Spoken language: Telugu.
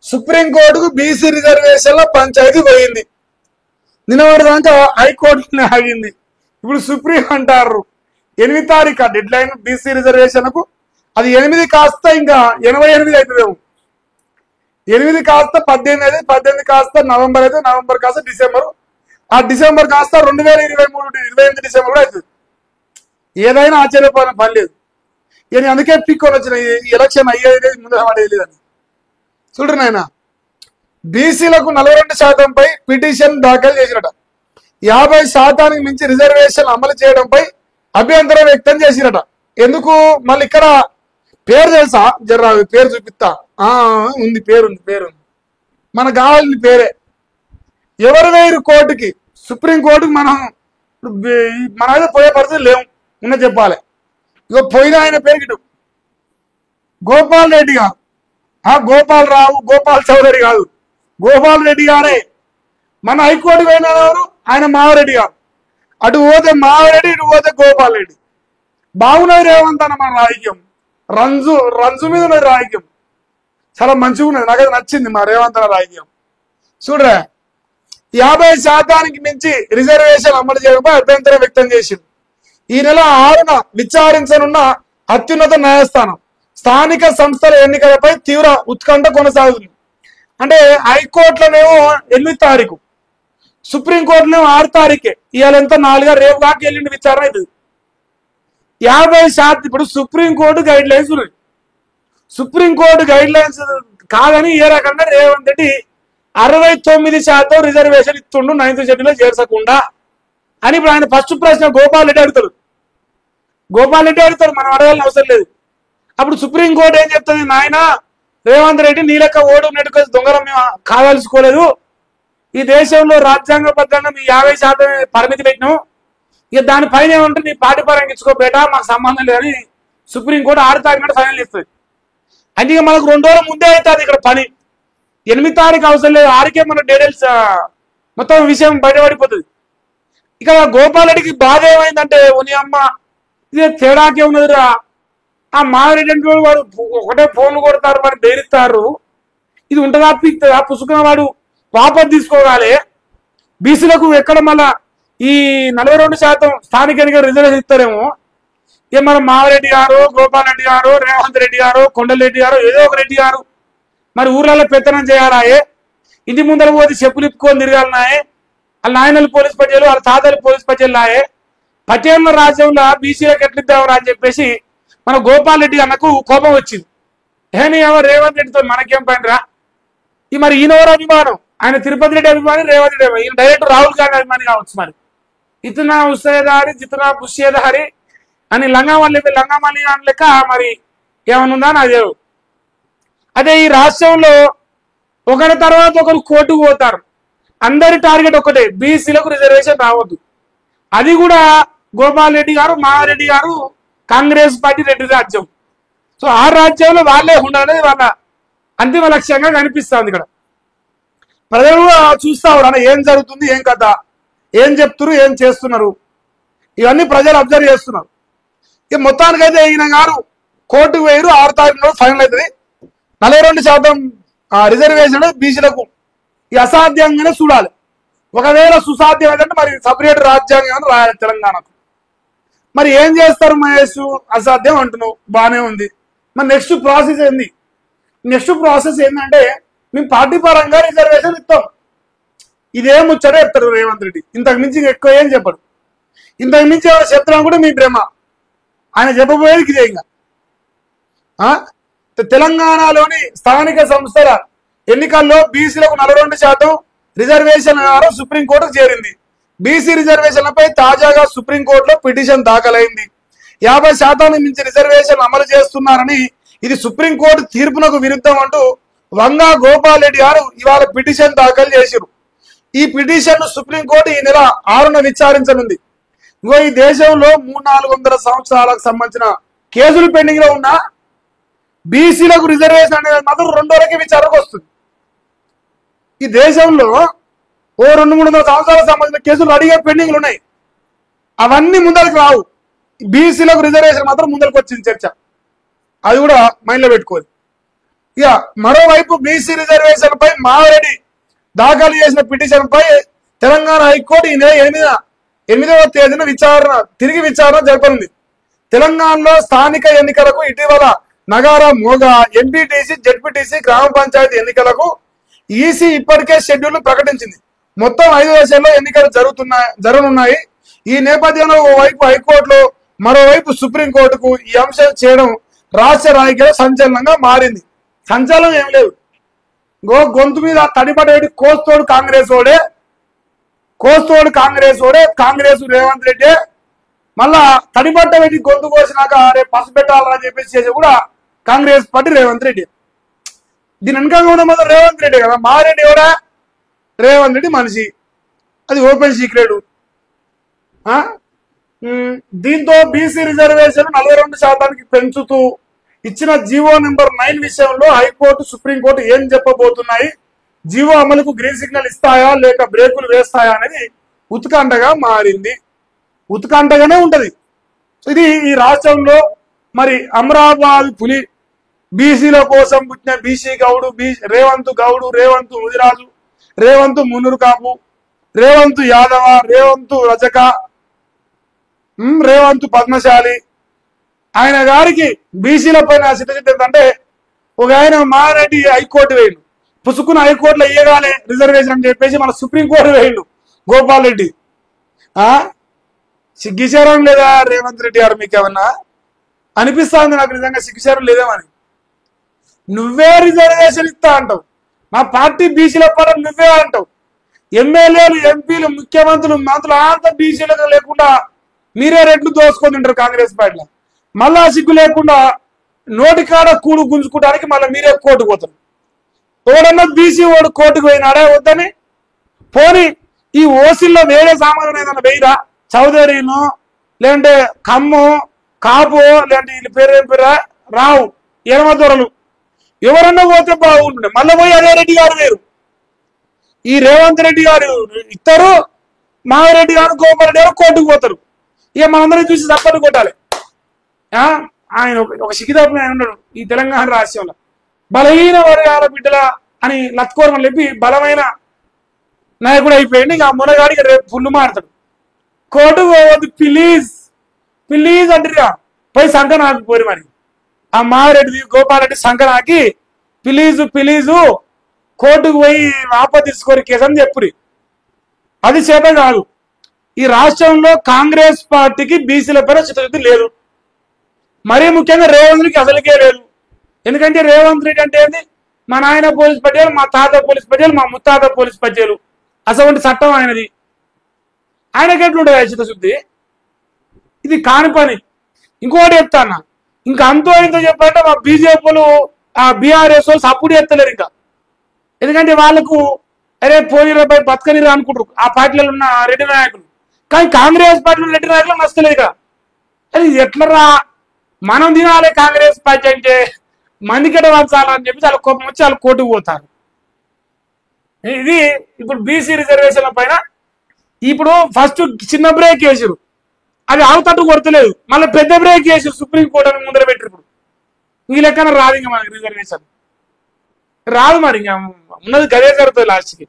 సుప్రీంకోర్టుకు బీసీ రిజర్వేషన్ల పంచాయతీ పోయింది. నిన్నవాడిదాకా హైకోర్టు ఆగింది. ఇప్పుడు సుప్రీం అంటారు 8 తారీఖు డెడ్ లైన్ బీసీ రిజర్వేషన్కు. అది 8 కాస్త ఇంకా 88 అవుతుందేమో. 8 కాస్త 18 అయితే, 18 కాస్త నవంబర్ అయితే, నవంబర్ కాస్త డిసెంబర్, ఆ డిసెంబర్ కాస్త 2023 28 డిసెంబర్ కూడా అవుతుంది. ఏదైనా ఆశ్చర్యపోయిన పని లేదు. నేను అందుకే పిక్కొని వచ్చిన ఈ ఎలక్షన్ అయ్యేది ముందు పడేది లేదని. చూడండి ఆయన బీసీలకు 42%పై పిటిషన్ దాఖలు చేసినట. 50% మించి రిజర్వేషన్ అమలు చేయడంపై అభ్యంతరం వ్యక్తం చేసినట. ఎందుకు మళ్ళీ ఇక్కడ పేరు తెలుసా? జర్రా పేరు చూపిస్తా. ఉంది, పేరుంది. మనకు కావాల్సిన పేరే. ఎవరు వేరు కోర్టుకి? సుప్రీంకోర్టుకి మనం అయితే పోయే పరిస్థితి లేవు. ఉన్న చెప్పాలి. ఇక పోయిన ఆయన పేరు గిటు గోపాల్ రెడ్డి గారు. గోపాల్ రావు, గోపాల్ చౌదరి కాదు, గోపాల్ రెడ్డి గారే. మన హైకోర్టు పోయిన ఎవరు? ఆయన మావరెడ్డి గారు. అటు పోతే మావరెడ్డి, ఇటు పోతే గోపాల్ రెడ్డి. బాగున్నది రేవంత్ అన్న మన రాజకీయం. రంజు మీద ఉన్నది రాజకీయం. చాలా మంచిగా ఉన్నది. నాకైతే నచ్చింది మా రేవంత్ అన్న రాజకీయం. చూడరా 50% మించి రిజర్వేషన్ అమలు చేయడంపై అభ్యంతరం వ్యక్తం చేసింది. ఈ నెల 6న విచారించనున్న అత్యున్నత న్యాయస్థానం స్థానిక సంస్థల ఎన్నికలపై తీవ్ర ఉత్కంఠ కొనసాగుతుంది. అంటే హైకోర్టులోనేమో 8 తారీఖు, సుప్రీంకోర్టునేమో 6 తారీఖే. ఇవాళ ఎంత 4 రేపు కాక ఎల్లుండి విచారణ అవుతుంది. 50% ఇప్పుడు సుప్రీంకోర్టు గైడ్ లైన్స్ ఉన్నాయి. సుప్రీంకోర్టు గైడ్ లైన్స్ కాదని ఏ రకంగా రేవంత్ రెడ్డి 69% రిజర్వేషన్ ఇస్తుండు 9th షెడ్యూల్లో చేర్చకుండా అని ఇప్పుడు ఆయన ఫస్ట్ ప్రశ్న గోపాల్ రెడ్డి అడుగుతాడు. మనం అడగాలని అవసరం లేదు. అప్పుడు సుప్రీంకోర్టు ఏం చెప్తుంది? నాయన రేవంత్ రెడ్డి నీ లెక్క ఓటు నెట్టుకు దొంగలం మేము కావాల్సుకోలేదు. ఈ దేశంలో రాజ్యాంగబద్ధంగా మీ 50% పరిమితి పెట్టినాం. ఇక దానిపైన ఏమంటే నీ పార్టీ పరంగా ఇచ్చుకోబేటా, మాకు సంబంధం లేదని సుప్రీంకోర్టు 6 తారీఖు ఫైనల్ ఇస్తుంది. అంటే మనకు 2 రోజుల ముందే అవుతుంది ఇక్కడ పని. 8 తారీఖు అవసరం లేదు. 6కే మన డీటెయిల్స్ మొత్తం విషయం బయటపడిపోతుంది. ఇక గోపాల్ రెడ్డికి బాధ ఏమైందంటే, ఉని అమ్మ ఇదే తేడాకే ఉన్నదిరా. ఆ మారెడ్డి అంటే వాడు ఒకటే ఫోన్లు కొడతారు, వాడు బెదిరిస్తారు. ఇది ఉంటుందా పీక్తుందా? పుసుకున్న వాడు వాపసు తీసుకోవాలి. బీసీలకు ఎక్కడ మళ్ళా ఈ 42% స్థానిక ఎన్నికల రిజర్వేషన్ ఇస్తారేమో. ఇక మన మారెడ్డి గారు, గోపాల్ రెడ్డి గారు, రేవంత్ రెడ్డి గారు, కొండలరెడ్డి గారు, ఏదో ఒక రెడ్డి గారు మరి ఊర్లలో పెత్తనం చేయాలాయే. ఇంటి ముందర పోతే చెప్పులు ఇప్పుకొని తిరగాలన్నాయే. వాళ్ళ నాయనలు పోలీస్ పటేలు, వాళ్ళ తాతలు పోలీస్ పటేలు నాయే. పటేళ్ల రాజ్యంలో బీసీలకు ఎట్లిద్దామరా అని చెప్పేసి మన గోపాల్ రెడ్డి అన్నకు కోపం వచ్చింది. ఎవరు రేవంత్ రెడ్డితో మనకేం పనిరా? ఈ మరి ఈయనవరు అభిమానం? ఆయన తిరుపతి రెడ్డి అభిమాని, రేవంత్ రెడ్డి ఈయన డైరెక్ట్ రాహుల్ గాంధీ అభిమాని కావచ్చు. మరి ఇతనా ఉసేదారి జితనా బుషేదారి అని లంగామల్లి అని లెక్క మరి ఏమనుందా నాకు తెలియదు. అదే ఈ రాష్ట్రంలో ఒకరి తర్వాత ఒకరు కోర్టుకు పోతారు. అందరి టార్గెట్ ఒకటే, బీసీలకు రిజర్వేషన్ రావద్దు. అది కూడా గోపాల్ రెడ్డి గారు, మారెడ్డి గారు, కాంగ్రెస్ పార్టీ రెడ్డి రాజ్యం. సో ఆ రాజ్యంలో వాళ్ళే ఉండాలనేది వాళ్ళ అంతిమ లక్ష్యంగా కనిపిస్తుంది. ఇక్కడ ప్రజలు చూస్తా ఉన్నారు ఏం జరుగుతుంది, ఏం కథ, ఏం చెప్తున్నారు, ఏం చేస్తున్నారు, ఇవన్నీ ప్రజలు అబ్జర్వ్ చేస్తున్నారు. ఇక మొత్తానికైతే ఈయన గారు కోర్టుకు వేయరు. 6 తారీఖులో ఫైనల్ అవుతుంది. 42% రిజర్వేషన్ బీసీలకు ఈ అసాధ్యంగానే చూడాలి. ఒకవేళ సుసాధ్యం ఏంటంటే మరి సపరేట్ రాజ్యాంగం రాయాలి తెలంగాణకు. మరి ఏం చేస్తారు మహేష్? అసాధ్యం అంటున్నావు, బాగానే ఉంది. మరి నెక్స్ట్ ప్రాసెస్ ఏంది? నెక్స్ట్ ప్రాసెస్ ఏంటంటే మేము పార్టీ పరంగా రిజర్వేషన్ ఇస్తాం. ఇదేం ముచ్చట చెప్తారు రేవంత్ రెడ్డి. ఇంతకు మించి ఎక్కువ ఏం చెప్పడు. ఇంతకు మించి చెప్తాం కూడా మీ భ్రమ. ఆయన చెప్పబోయేది ఇదే. ఇంకా తెలంగాణలోని స్థానిక సంస్థల ఎన్నికల్లో బీసీలకు 42% రిజర్వేషన్ సుప్రీంకోర్టుకు చేరింది. బీసీ రిజర్వేషన్లపై తాజాగా సుప్రీంకోర్టులో పిటిషన్ దాఖలైంది. 50% మించి రిజర్వేషన్ అమలు చేస్తున్నారని, ఇది సుప్రీంకోర్టు తీర్పునకు విరుద్ధం అంటూ వంగా గోపాల్ రెడ్డి గారు ఇవాళ పిటిషన్ దాఖలు చేశారు. ఈ పిటిషన్ ను సుప్రీంకోర్టు ఈ నెల 6న విచారించనుంది. ఇంకో ఈ దేశంలో 300-400 సంవత్సరాలకు సంబంధించిన కేసులు పెండింగ్ లో ఉన్న బీసీలకు రిజర్వేషన్ అనేది మాత్రం 2 రోజులకే విచారణకు వస్తుంది. ఈ దేశంలో ఓ 200-300 సంవత్సరాలకు సంబంధించిన కేసులు రెడీగా పెండింగ్లు ఉన్నాయి. అవన్నీ ముందరికి రావు. బీసీలకు రిజర్వేషన్ మాత్రం ముందరికి వచ్చింది చర్చ. అది కూడా మైండ్ లో పెట్టుకోవాలి. ఇక మరోవైపు బీసీ రిజర్వేషన్ పై మారెడ్డి దాఖలు చేసిన పిటిషన్ పై తెలంగాణ హైకోర్టు ఈ నెల 8వ తేదీన తిరిగి విచారణ జరపనుంది. తెలంగాణలో స్థానిక ఎన్నికలకు ఇటీవల నగార మోగ ఎంపీటీసీ, జెడ్పీటీసీ, గ్రామ పంచాయతీ ఎన్నికలకు ఈసీ ఇప్పటికే షెడ్యూల్ ప్రకటించింది. మొత్తం 5 దశల్లో ఎన్నికలు జరగనున్నాయి. ఈ నేపథ్యంలో ఓవైపు హైకోర్టులో మరోవైపు సుప్రీంకోర్టుకు ఈ అంశం చేయడం రాష్ట్ర రాజకీయ సంచలనంగా మారింది. సంచలనం ఏం లేదు, గొంతు మీద తడిపడేటి కోస్తోడు కాంగ్రెస్ ఓడే కాంగ్రెస్ రేవంత్ రెడ్డి మళ్ళా తడిపట్ట పెట్టి గొంతు కోసినాక రేపు పసు పెట్టాలని చెప్పేసి చేసి కూడా కాంగ్రెస్ పార్టీ రేవంత్ రెడ్డి. దీని వెనకంగా ఉన్న మొదలు రేవంత్ రెడ్డి కదా, మారెడ్డి ఎవరా? రేవంత్ రెడ్డి మనిషి, అది ఓపెన్ సీక్రెట్. దీంతో బీసీ రిజర్వేషన్ 42% పెంచుతూ ఇచ్చిన జీవో నెంబర్ 9 విషయంలో హైకోర్టు, సుప్రీంకోర్టు ఏం చెప్పబోతున్నాయి? జీవో అమలుకు గ్రీన్ సిగ్నల్ ఇస్తాయా లేక బ్రేకులు వేస్తాయా అనేది ఉత్కంఠగా మారింది. ఉత్కంఠగానే ఉంటది ఇది. ఈ రాష్ట్రంలో మరి అమరాబాద్ పులి, బీసీల కోసం పుట్టిన బీసీ గౌడు, రేవంత్ గౌడు, రేవంత్ ముదిరాజు, రేవంత్ మున్నూరు కాపు, రేవంత్ యాదవ, రేవంత్ రజక, రేవంత్ పద్మశాలి. ఆయన గారికి బీసీల పైన సిద్ధ ఏంటంటే ఒక ఆయన మారెడ్డి హైకోర్టు వేయండు, పుసుకున్న హైకోర్టులో ఇయ్యగానే రిజర్వేషన్ అని చెప్పేసి మన సుప్రీంకోర్టు వేయండు గోపాల్ రెడ్డి. సిగ్గిచారం లేదా రేవంత్ రెడ్డి గారు? మీకు ఏమన్నా అనిపిస్తా ఉంది నాకు నిజంగా సిగ్గిచారం లేదేమని. నువ్వే రిజర్వేషన్ ఇస్తా అంటావు, మా పార్టీ బీసీల పరం నువ్వే అంటావు. ఎమ్మెల్యేలు, ఎంపీలు, ముఖ్యమంత్రులు, మంత్రులు అంతా బీసీలకు లేకుండా మీరే రెట్లు దోసుకొని తింటారు కాంగ్రెస్ పార్టీలో. మళ్ళా సిగ్గు లేకుండా నోటికాడ కూడు గుంజుకోవడానికి మళ్ళీ మీరే కోర్టుకు పోతారు. ఎవడన్నా బీసీ ఓడు కోర్టుకు పోయినాడే వద్దని? పోనీ ఈ ఓసీల్లో వేరే సామాన్యం ఏదన్నా వేయరా? చౌదరిను లేదంటే కమ్ము, కాపు, లేదంటే వీళ్ళ పేరు ఏం పేరా రావు, ఎనమ దొరలు ఎవరన్నా పోతే బాగుంటుండే. మళ్ళీ పోయి అదే రెడ్డి గారు వేరు. ఈ రేవంత్ రెడ్డి గారు ఇస్తారు, మావిరెడ్డి గారు, గోపాల్ రెడ్డి గారు కోర్టుకు పోతారు. ఇక మనందరం చూసి తప్పని కొట్టాలి. ఆయన ఒక సిగ్గుదాపు ఆయన ఉన్నాడు ఈ తెలంగాణ రాష్ట్రంలో. బలహీన వర్గాల బిడ్డల అని లత్కోరమని చెప్పి బలమైన నాయకుడు అయిపోయింది. ఇక మునగాడికి రేపు పుల్లు మారుతాడు. కోర్టుకు పోవద్దు ప్లీజ్ అంటారుగా, పోయి సంఖ నాకు పోరి. మరి ఆ మావిరెడ్డి, గోపాల్ రెడ్డి సంఖ నాకి ప్లీజు కోర్టుకు పోయి ఆపదీసుకోరి కేసు అని చెప్పురి. అది చేత కాదు. ఈ రాష్ట్రంలో కాంగ్రెస్ పార్టీకి బీసీల పైన చిత్తశుద్ధి లేదు. మరీ ముఖ్యంగా రేవంత్ రెడ్డికి అసలుకే లేదు. ఎందుకంటే రేవంత్ రెడ్డి అంటే ఏంది? మా నాయన పోలీస్ పట్టేలు, మా తాత పోలీస్ పట్టేలు, మా ముత్తాత పోలీస్ పట్టేలు. అసలు చట్టం ఆయనది. ఆయనకి ఎట్లుంటుంది చిత్తశుద్ధి? ఇది కాని పని. ఇంకోటి చెప్తానా, ఇంకా అంతో ఇంతో చెప్పాలంటే మా బీజేపీలు, ఆ బీఆర్ఎస్ వాళ్ళు సపోర్ట్ చేస్తలేరు ఇంకా. ఎందుకంటే వాళ్ళకు అరే పోయినపై బతకనిరా అనుకుంటారు ఆ పార్టీలలో ఉన్న రెడ్డి నాయకులు. కానీ కాంగ్రెస్ పార్టీలో రెడ్డి నాయకులు నచ్చలేదు ఇక. అది ఎట్లరా, మనం తినాలి కాంగ్రెస్ పార్టీ అంటే మందికట వంచాలని చెప్పి చాలా కోపం వచ్చి వాళ్ళు కోర్టుకు పోతారు. ఇది ఇప్పుడు బీసీ రిజర్వేషన్ల పైన ఇప్పుడు ఫస్ట్ చిన్న బ్రేక్ వేసారు, అది ఆవుతట్టు కొడతలేదు. మళ్ళీ పెద్ద బ్రేక్ వేసారు సుప్రీంకోర్టు అని ముందర పెట్టారు. ఇప్పుడు ఈ లెక్కన రాదు ఇంకా మనకి రిజర్వేషన్ రాదు. మరి ఇంకా ఉన్నది గదే జరుగుతుంది లాస్ట్కి.